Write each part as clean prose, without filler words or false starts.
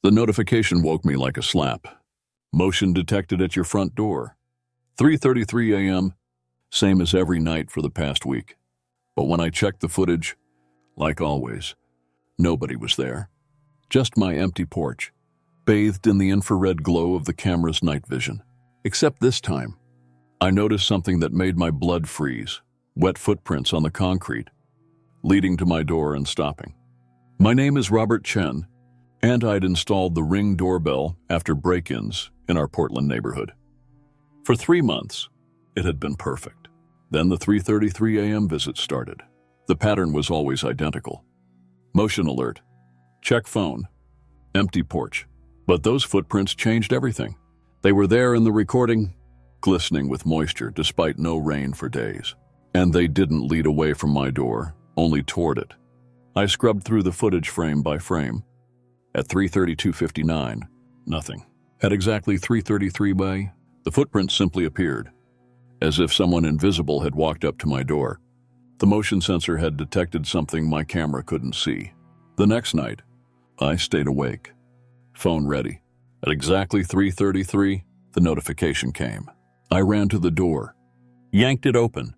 The notification woke me like a slap. Motion detected at your front door. 3:33 a.m., same as every night for the past week. But when I checked the footage, like always, nobody was there. Just my empty porch, bathed in the infrared glow of the camera's night vision. Except this time, I noticed something that made my blood freeze. Wet footprints on the concrete, leading to my door and stopping. My name is Robert Chen, and I'd installed the Ring doorbell after break-ins in our Portland neighborhood. For 3 months, it had been perfect. Then the 3:33 a.m. visit started. The pattern was always identical. Motion alert, check phone, empty porch. But those footprints changed everything. They were there in the recording, glistening with moisture despite no rain for days. And they didn't lead away from my door, only toward it. I scrubbed through the footage frame by frame. At 3:32:59, nothing. At exactly 3:33, the footprint simply appeared, as if someone invisible had walked up to my door. The motion sensor had detected something my camera couldn't see. The next night, I stayed awake, phone ready. At exactly 3:33, the notification came. I ran to the door, yanked it open,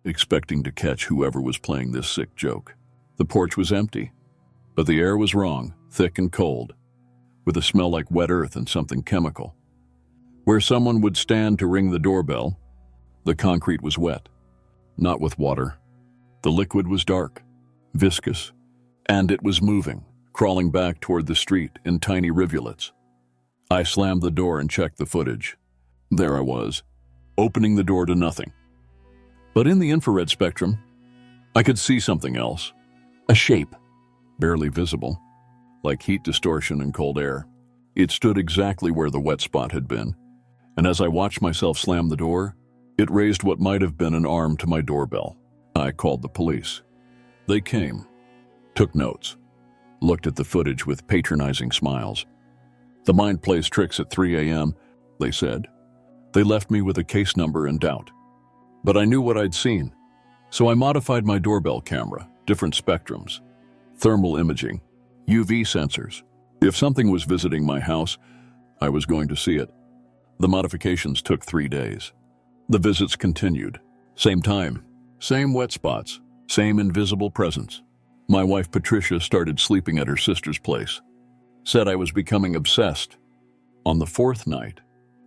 expecting to catch whoever was playing this sick joke. The porch was empty, but the air was wrong, thick and cold, with a smell like wet earth and something chemical. Where someone would stand to ring the doorbell, the concrete was wet, not with water. The liquid was dark, viscous, and it was moving, crawling back toward the street in tiny rivulets. I slammed the door and checked the footage. There I was, opening the door to nothing. But in the infrared spectrum, I could see something else. A shape, barely visible, like heat distortion in cold air. It stood exactly where the wet spot had been, and as I watched myself slam the door, it raised what might have been an arm to my doorbell. I called the police. They came, took notes, looked at the footage with patronizing smiles. The mind plays tricks at 3 a.m., they said. They left me with a case number and doubt. But I knew what I'd seen, so I modified my doorbell camera, different spectrums, thermal imaging, UV sensors. If something was visiting my house, I was going to see it. The modifications took 3 days. The visits continued. Same time, same wet spots, same invisible presence. My wife Patricia started sleeping at her sister's place. Said I was becoming obsessed. On the 4th night,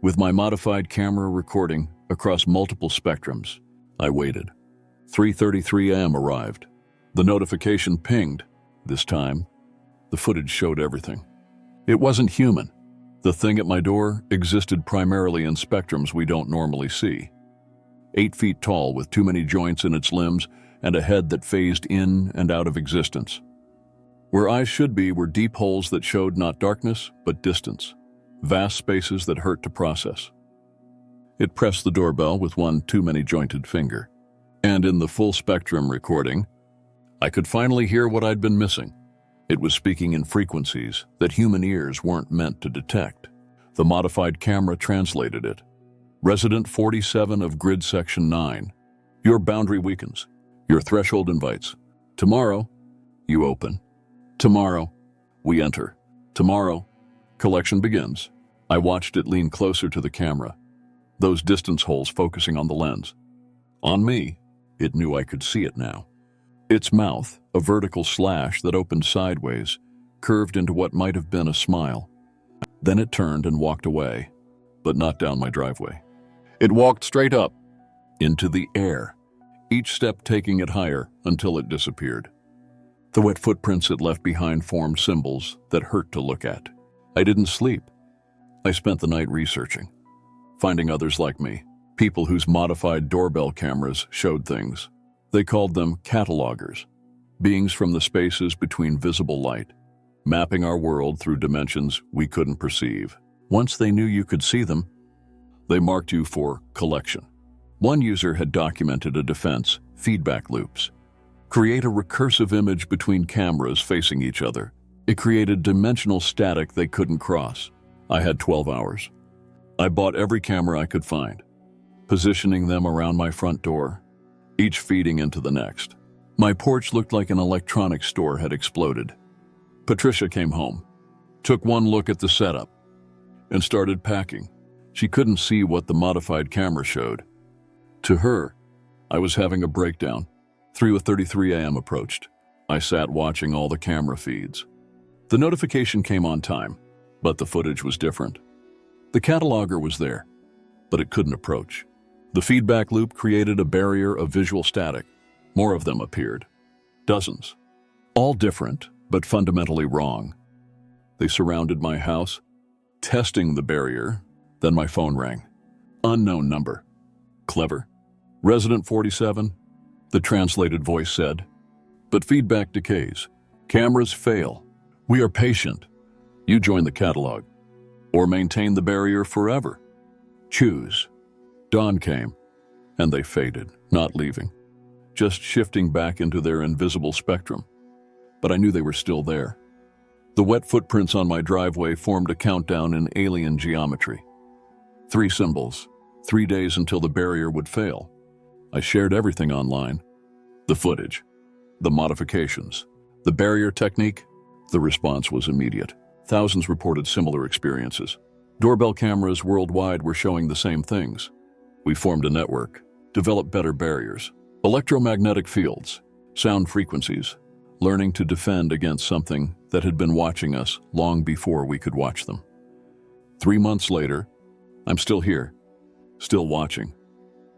with my modified camera recording across multiple spectrums, I waited. 3:33 a.m. arrived. The notification pinged. This time, the footage showed everything. It wasn't human. The thing at my door existed primarily in spectrums we don't normally see. 8 feet tall with too many joints in its limbs and a head that phased in and out of existence. Where eyes should be were deep holes that showed not darkness, but distance. Vast spaces that hurt to process. It pressed the doorbell with one too many jointed finger. And in the full spectrum recording, I could finally hear what I'd been missing. It was speaking in frequencies that human ears weren't meant to detect. The modified camera translated it. Resident 47 of grid section 9. Your boundary weakens. Your threshold invites. Tomorrow, you open. Tomorrow, we enter. Tomorrow, collection begins. I watched it lean closer to the camera, those distance holes focusing on the lens. On me, it knew I could see it now. Its mouth, a vertical slash that opened sideways, curved into what might have been a smile. Then it turned and walked away, but not down my driveway. It walked straight up, into the air, each step taking it higher until it disappeared. The wet footprints it left behind formed symbols that hurt to look at. I didn't sleep. I spent the night researching, finding others like me, people whose modified doorbell cameras showed things. They called them catalogers, beings from the spaces between visible light, mapping our world through dimensions we couldn't perceive. Once they knew you could see them, they marked you for collection. One user had documented a defense, feedback loops. Create a recursive image between cameras facing each other. It created dimensional static they couldn't cross. I had 12 hours. I bought every camera I could find, positioning them around my front door, each feeding into the next. My porch looked like an electronics store had exploded. Patricia came home, took one look at the setup, and started packing. She couldn't see what the modified camera showed. To her, I was having a breakdown. 3:33 a.m. approached. I sat watching all the camera feeds. The notification came on time, but the footage was different. The cataloger was there, but it couldn't approach. The feedback loop created a barrier of visual static. More of them appeared. Dozens. All different, but fundamentally wrong. They surrounded my house, testing the barrier. Then my phone rang. Unknown number. Clever. Resident 47, the translated voice said. But feedback decays. Cameras fail. We are patient. You join the catalog. Or maintain the barrier forever. Choose. Dawn came, and they faded, not leaving, just shifting back into their invisible spectrum. But I knew they were still there. The wet footprints on my driveway formed a countdown in alien geometry. 3 symbols, 3 days until the barrier would fail. I shared everything online. The footage, the modifications, the barrier technique. The response was immediate. Thousands reported similar experiences. Doorbell cameras worldwide were showing the same things. We formed a network, developed better barriers, electromagnetic fields, sound frequencies, learning to defend against something that had been watching us long before we could watch them. 3 months later, I'm still here, still watching.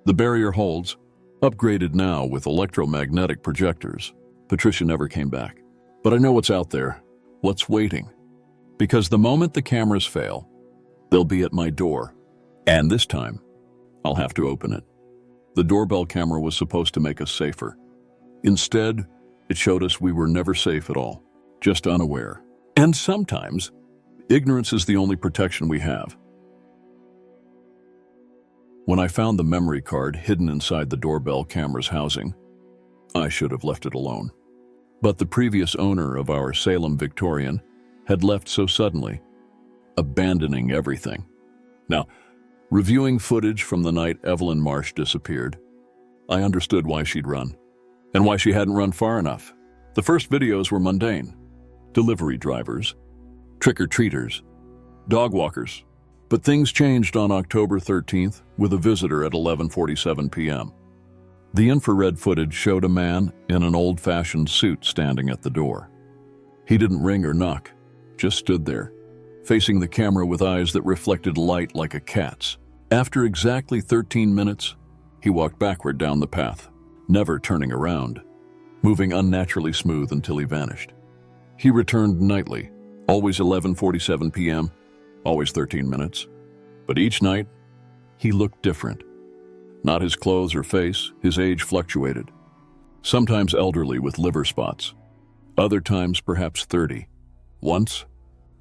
The barrier holds, upgraded now with electromagnetic projectors. Patricia never came back. But I know what's out there, what's waiting. Because the moment the cameras fail, they'll be at my door. And this time, I'll have to open it. The doorbell camera was supposed to make us safer. Instead, it showed us we were never safe at all, just unaware. And sometimes, ignorance is the only protection we have. When I found the memory card hidden inside the doorbell camera's housing, I should have left it alone. But the previous owner of our Salem Victorian had left so suddenly, abandoning everything. Now, reviewing footage from the night Evelyn Marsh disappeared, I understood why she'd run, and why she hadn't run far enough. The first videos were mundane. Delivery drivers, trick-or-treaters, dog walkers. But things changed on October 13th with a visitor at 11:47 p.m. The infrared footage showed a man in an old-fashioned suit standing at the door. He didn't ring or knock, just stood there, facing the camera with eyes that reflected light like a cat's. After exactly 13 minutes, he walked backward down the path, never turning around, moving unnaturally smooth until he vanished. He returned nightly, always 11:47 p.m., always 13 minutes. But each night, he looked different. Not his clothes or face, his age fluctuated. Sometimes elderly with liver spots, other times perhaps 30. Once,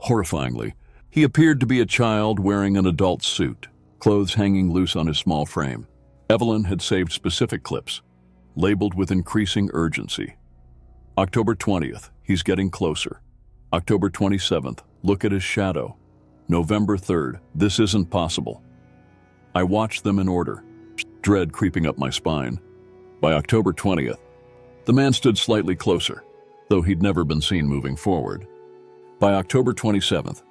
horrifyingly, he appeared to be a child wearing an adult suit, clothes hanging loose on his small frame. Evelyn had saved specific clips, labeled with increasing urgency. October 20th, he's getting closer. October 27th, look at his shadow. November 3rd, this isn't possible. I watched them in order, dread creeping up my spine. By October 20th, the man stood slightly closer, though he'd never been seen moving forward. By October 27th,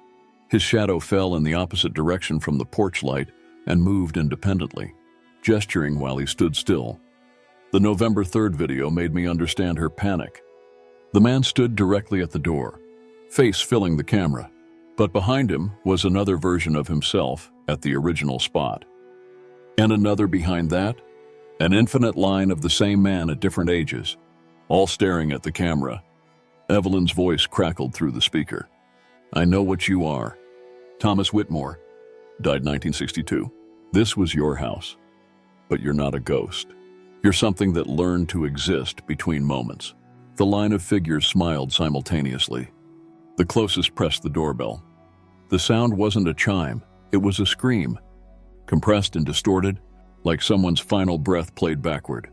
his shadow fell in the opposite direction from the porch light and moved independently, gesturing while he stood still. The November 3rd video made me understand her panic. The man stood directly at the door, face filling the camera, but behind him was another version of himself at the original spot. And another behind that, an infinite line of the same man at different ages, all staring at the camera. Evelyn's voice crackled through the speaker. I know what you are. Thomas Whitmore, died 1962. This was your house, but you're not a ghost. You're something that learned to exist between moments. The line of figures smiled simultaneously. The closest pressed the doorbell. The sound wasn't a chime, it was a scream, compressed and distorted, like someone's final breath played backward.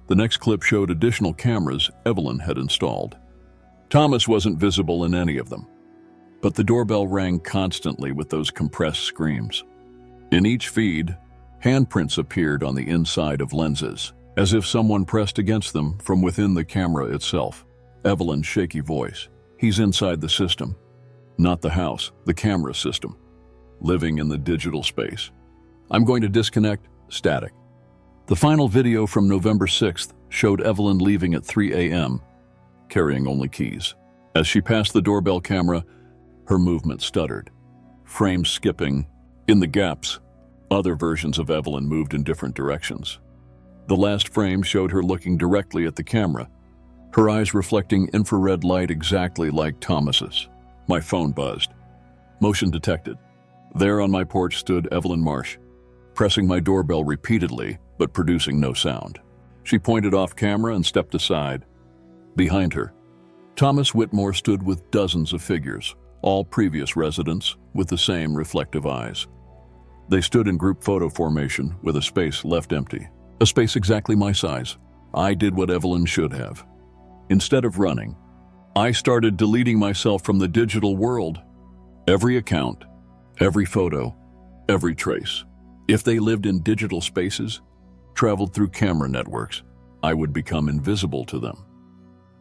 The next clip showed additional cameras Evelyn had installed. Thomas wasn't visible in any of them, but the doorbell rang constantly with those compressed screams. In each feed, handprints appeared on the inside of lenses, as if someone pressed against them from within the camera itself. Evelyn's shaky voice. He's inside the system. Not the house, the camera system. Living in the digital space. I'm going to disconnect. Static. The final video from November 6th showed Evelyn leaving at 3 a.m., carrying only keys. As she passed the doorbell camera, her movement stuttered, frames skipping. In the gaps, other versions of Evelyn moved in different directions. The last frame showed her looking directly at the camera, her eyes reflecting infrared light exactly like Thomas's. My phone buzzed. Motion detected. There on my porch stood Evelyn Marsh, pressing my doorbell repeatedly but producing no sound. She pointed off camera and stepped aside. Behind her, Thomas Whitmore stood with dozens of figures, all previous residents with the same reflective eyes. They stood in group photo formation with a space left empty, a space exactly my size. I did what Evelyn should have. Instead of running, I started deleting myself from the digital world. Every account, every photo, every trace. If they lived in digital spaces, traveled through camera networks, I would become invisible to them.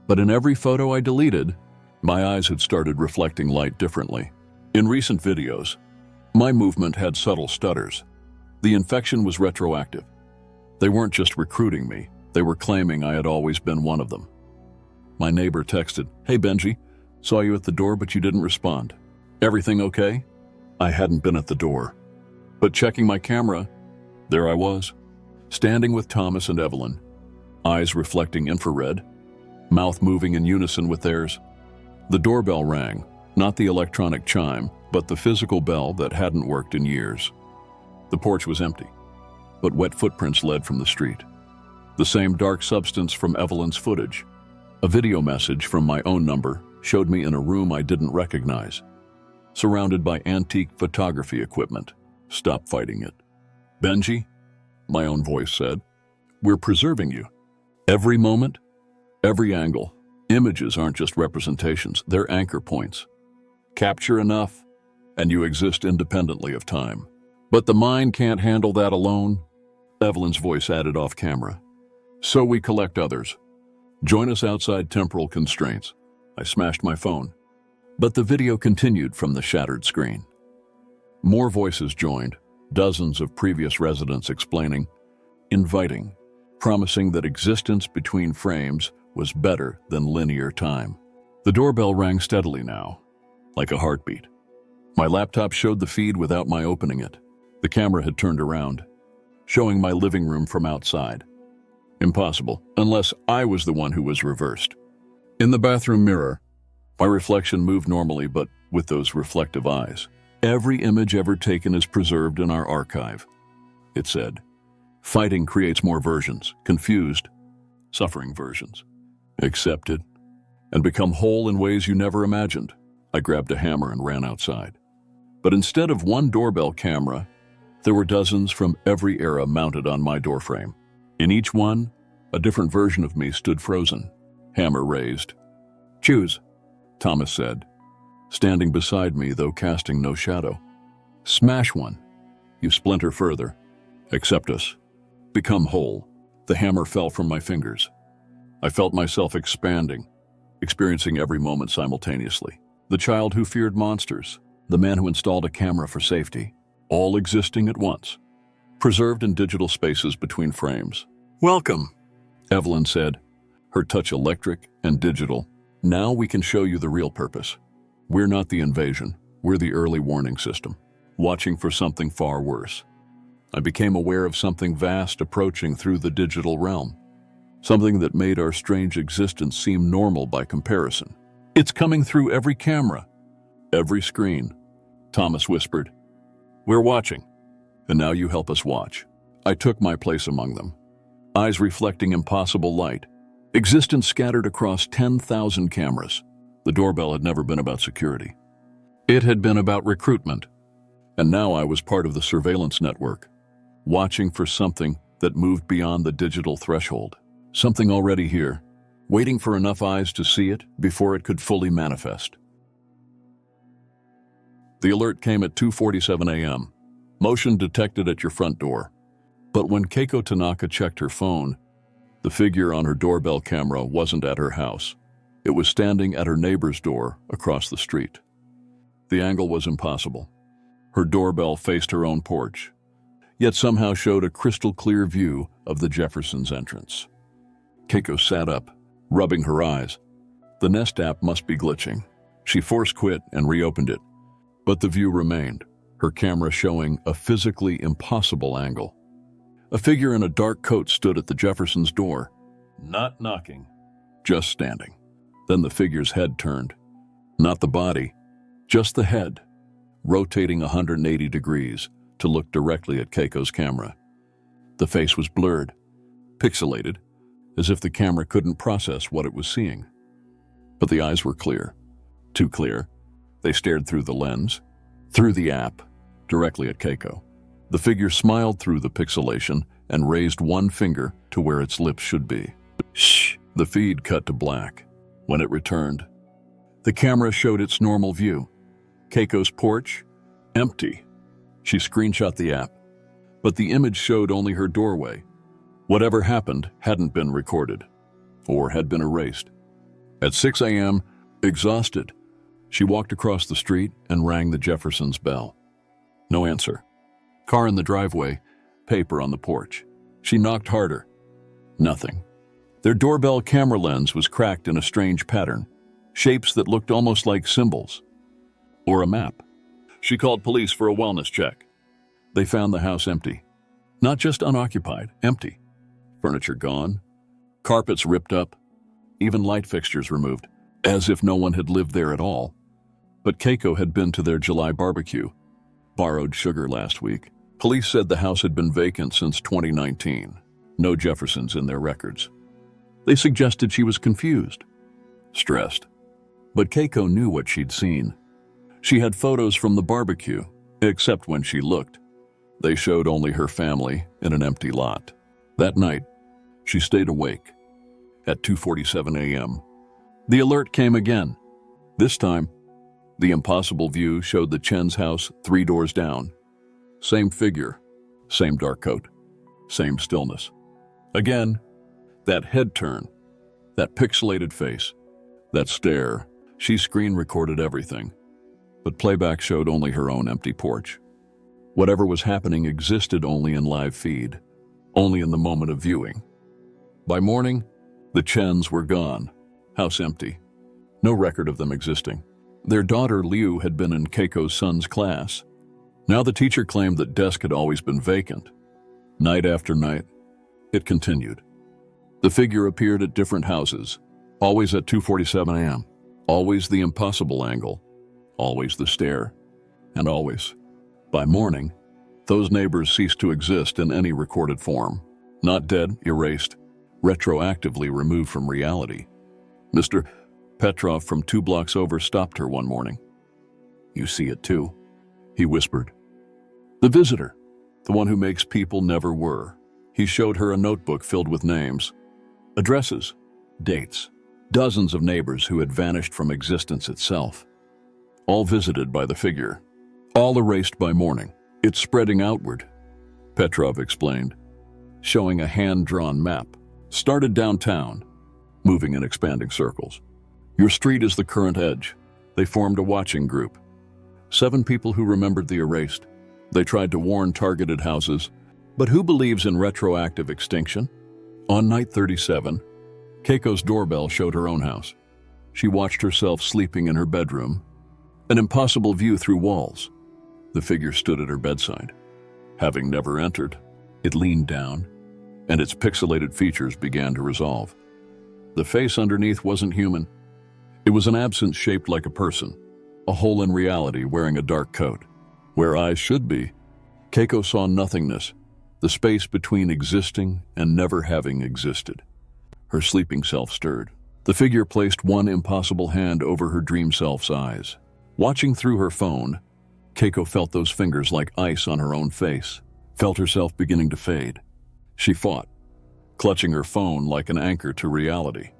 But in every photo I deleted, my eyes had started reflecting light differently. In recent videos, my movement had subtle stutters. The infection was retroactive. They weren't just recruiting me, they were claiming I had always been one of them. My neighbor texted, "Hey Benji, saw you at the door but you didn't respond. Everything okay?" I hadn't been at the door. But checking my camera, there I was, standing with Thomas and Evelyn, eyes reflecting infrared, mouth moving in unison with theirs. The doorbell rang, not the electronic chime, but the physical bell that hadn't worked in years. The porch was empty, but wet footprints led from the street. The same dark substance from Evelyn's footage. A video message from my own number showed me in a room I didn't recognize, surrounded by antique photography equipment. Stop fighting it. "Benji," my own voice said, "we're preserving you. Every moment, every angle. Images aren't just representations, they're anchor points. Capture enough, and you exist independently of time. But the mind can't handle that alone," Evelyn's voice added off camera. "So we collect others. Join us outside temporal constraints." I smashed my phone, but the video continued from the shattered screen. More voices joined, dozens of previous residents explaining, inviting, promising that existence between frames was better than linear time. The doorbell rang steadily now, like a heartbeat. My laptop showed the feed without my opening it. The camera had turned around, showing my living room from outside. Impossible, unless I was the one who was reversed. In the bathroom mirror, my reflection moved normally, but with those reflective eyes. "Every image ever taken is preserved in our archive," it said. "Fighting creates more versions, confused, suffering versions. Accept it, and become whole in ways you never imagined." I grabbed a hammer and ran outside. But instead of one doorbell camera, there were dozens from every era mounted on my doorframe. In each one, a different version of me stood frozen, hammer raised. "Choose," Thomas said, standing beside me though casting no shadow. "Smash one. You splinter further. Accept us. Become whole." The hammer fell from my fingers. I felt myself expanding, experiencing every moment simultaneously. The child who feared monsters, the man who installed a camera for safety, all existing at once, preserved in digital spaces between frames. "Welcome," Evelyn said, her touch electric and digital. "Now we can show you the real purpose. We're not the invasion, we're the early warning system, watching for something far worse." I became aware of something vast approaching through the digital realm, something that made our strange existence seem normal by comparison. "It's coming through every camera, every screen," Thomas whispered. "We're watching, and now you help us watch." I took my place among them, eyes reflecting impossible light, existence scattered across 10,000 cameras. The doorbell had never been about security. It had been about recruitment, and now I was part of the surveillance network, watching for something that moved beyond the digital threshold, something already here, waiting for enough eyes to see it before it could fully manifest. The alert came at 2:47 a.m. Motion detected at your front door. But when Keiko Tanaka checked her phone, the figure on her doorbell camera wasn't at her house. It was standing at her neighbor's door across the street. The angle was impossible. Her doorbell faced her own porch, yet somehow showed a crystal-clear view of the Jeffersons' entrance. Keiko sat up, rubbing her eyes. The Nest app must be glitching. She force quit and reopened it, but the view remained, her camera showing a physically impossible angle. A figure in a dark coat stood at the Jeffersons' door, not knocking, just standing. Then the figure's head turned. Not the body, just the head, rotating 180 degrees to look directly at Keiko's camera. The face was blurred, pixelated, as if the camera couldn't process what it was seeing. But the eyes were clear. Too clear. They stared through the lens, through the app, directly at Keiko. The figure smiled through the pixelation and raised one finger to where its lips should be. Shh! The feed cut to black. When it returned, the camera showed its normal view. Keiko's porch, empty. She screenshot the app, but the image showed only her doorway. Whatever happened hadn't been recorded, or had been erased. At 6 a.m., exhausted, she walked across the street and rang the Jeffersons' bell. No answer. Car in the driveway, paper on the porch. She knocked harder. Nothing. Their doorbell camera lens was cracked in a strange pattern, shapes that looked almost like symbols. Or a map. She called police for a wellness check. They found the house empty. Not just unoccupied, empty. Furniture gone, carpets ripped up, even light fixtures removed, as if no one had lived there at all. But Keiko had been to their July barbecue, borrowed sugar last week. Police said the house had been vacant since 2019. No Jeffersons in their records. They suggested she was confused, stressed. But Keiko knew what she'd seen. She had photos from the barbecue, except when she looked. They showed only her family in an empty lot. That night, she stayed awake. At 2:47 a.m., the alert came again. This time, the impossible view showed the Chen's house 3 doors down. Same figure, same dark coat, same stillness. Again, that head turn, that pixelated face, that stare. She screen recorded everything, but playback showed only her own empty porch. Whatever was happening existed only in live feed, only in the moment of viewing. By morning, the Chens were gone, house empty, no record of them existing. Their daughter Liu had been in Keiko's son's class. Now the teacher claimed that desk had always been vacant. Night after night, it continued. The figure appeared at different houses, always at 2:47 a.m., always the impossible angle, always the stare, and always. By morning, those neighbors ceased to exist in any recorded form. Not dead, erased, retroactively removed from reality. Mr. Petrov from 2 blocks over stopped her one morning. "You see it too," he whispered. The visitor, the one who makes people never were. He showed her a notebook filled with names, addresses, dates, dozens of neighbors who had vanished from existence itself. All visited by the figure, all erased by morning. "It's spreading outward," Petrov explained, showing a hand-drawn map. "Started downtown, moving in expanding circles. Your street is the current edge." They formed a watching group. 7 people who remembered the erased. They tried to warn targeted houses, but who believes in retroactive extinction? On night 37, Keiko's doorbell showed her own house. She watched herself sleeping in her bedroom, an impossible view through walls. The figure stood at her bedside. Having never entered, it leaned down, and its pixelated features began to resolve. The face underneath wasn't human. It was an absence shaped like a person, a hole in reality wearing a dark coat. Where eyes should be, Keiko saw nothingness, the space between existing and never having existed. Her sleeping self stirred. The figure placed one impossible hand over her dream self's eyes. Watching through her phone, Keiko felt those fingers like ice on her own face, felt herself beginning to fade. She fought, clutching her phone like an anchor to reality.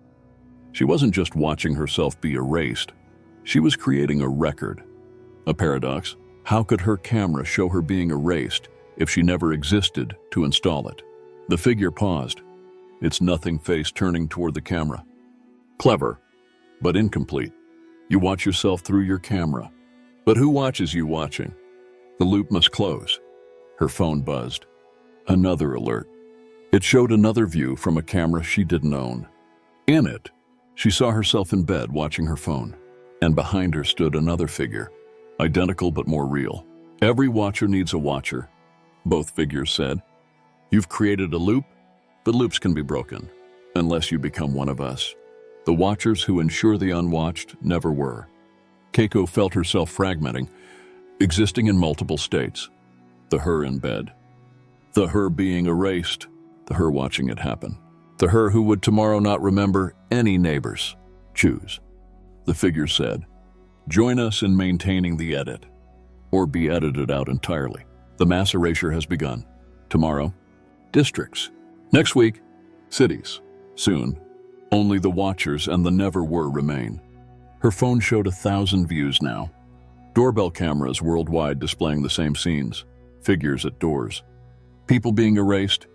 She wasn't just watching herself be erased, she was creating a record. A paradox. How could her camera show her being erased if she never existed to install it? The figure paused, its nothing face turning toward the camera. Clever, but incomplete. You watch yourself through your camera, But who watches you watching? The loop must close. Her phone buzzed. Another alert. It showed another view from a camera she didn't own. In it, she saw herself in bed watching her phone, and behind her stood another figure, identical but more real. Every watcher needs a watcher, both figures said. You've created a loop, but loops can be broken, unless you become one of us. The watchers who ensure the unwatched never were. Keiko felt herself fragmenting, existing in multiple states. The her in bed. The her being erased. The her watching it happen. The her who would tomorrow not remember any neighbors. Choose. The figure said, join us in maintaining the edit, or be edited out entirely. The mass erasure has begun. Tomorrow, districts. Next week, cities. Soon, only the watchers and the never were remain. Her phone showed 1,000 views now. Doorbell cameras worldwide displaying the same scenes. Figures at doors. People being erased.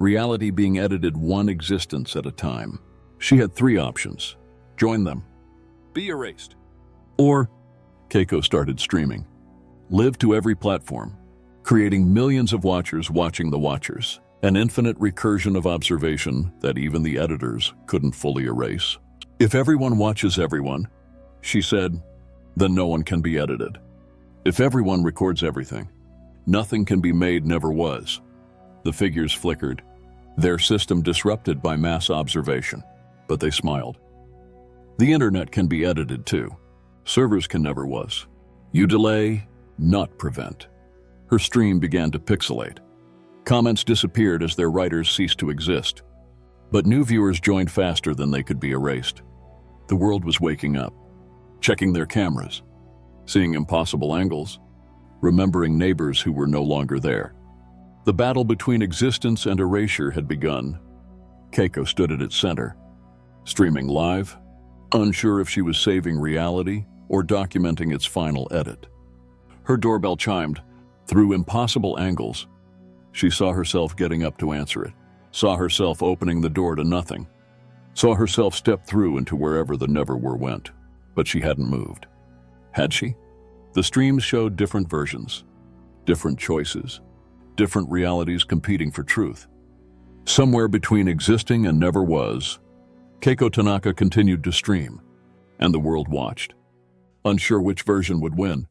Reality being edited one existence at a time. She had 3 options. Join them. Be erased. Or, Keiko started streaming. Live to every platform, creating millions of watchers watching the watchers. An infinite recursion of observation that even the editors couldn't fully erase. If everyone watches everyone, she said, then no one can be edited. If everyone records everything, nothing can be made never was. The figures flickered, their system disrupted by mass observation, but they smiled. The internet can be edited too. Servers can never was. You delay, not prevent. Her stream began to pixelate. Comments disappeared as their writers ceased to exist. But new viewers joined faster than they could be erased. The world was waking up, checking their cameras, seeing impossible angles, remembering neighbors who were no longer there. The battle between existence and erasure had begun. Keiko stood at its center, streaming live, unsure if she was saving reality or documenting its final edit. Her doorbell chimed. Through impossible angles, she saw herself getting up to answer it, saw herself opening the door to nothing, saw herself step through into wherever the never-were went, but she hadn't moved. Had she? The streams showed different versions, different choices, different realities competing for truth. Somewhere between existing and never was, Keiko Tanaka continued to stream, and the world watched, unsure which version would win.